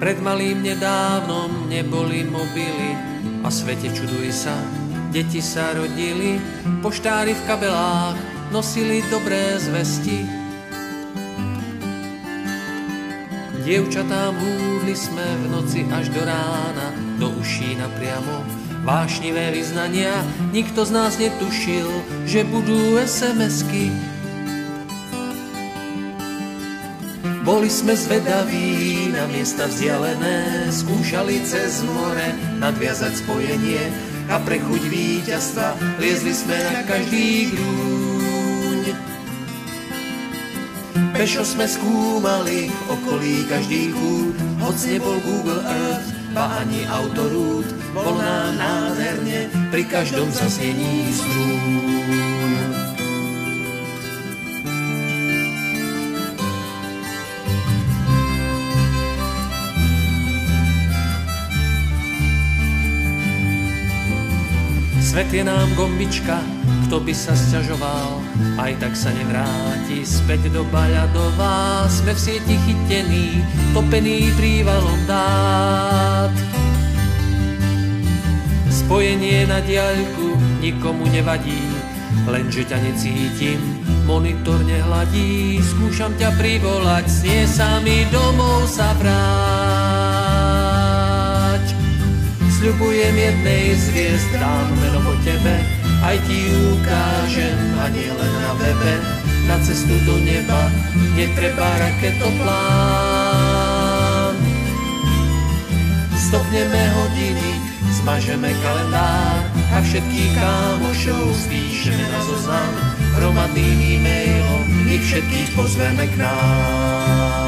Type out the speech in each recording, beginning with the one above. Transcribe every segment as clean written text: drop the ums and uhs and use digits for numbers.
Pred malým nedávnom neboli mobily a svete čuduj sa, deti sa rodili, poštári v kabelách nosili dobré zvesti. Dievčatám húdli sme v noci až do rána, do uší napriamo vášnivé vyznania. Nikto z nás netušil, že budú SMS-ky. Boli sme zvedaví na miesta vzdialené, skúšali cez more nadviazať spojenie a pre chuť víťazstva liezli sme na každý grúň. Pešo sme skúmali v okolí každý kút, hoc nebol Google Earth, ba ani Autoroute, bol nám nádherne pri každom zaznení strún. Svet je nám gombička, kto by sa sťažoval, aj tak sa nevráti späť do Baľadová. Sme v sieti chytení, topení prívalom dát. Spojenie na diaľku nikomu nevadí, lenže ťa necítim, monitor nehladí. Skúšam ťa privolať, snie sa mi domov sa vráť. Sľubujem jednej z hviezd, dám meno po tebe, aj ti ukážem, a nie len na webe. Na cestu do neba netreba raketoplán. Stopneme hodiny, zmažeme kalendár a všetkých kámošov spíšeme na zoznam. Hromadným e-mailom ich všetkých pozveme k nám.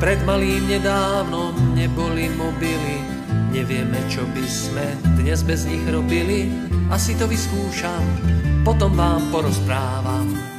Pred malým nedávnom neboli mobily, nevieme, čo by sme dnes bez nich robili. Asi to vyskúšam, potom vám porozprávam.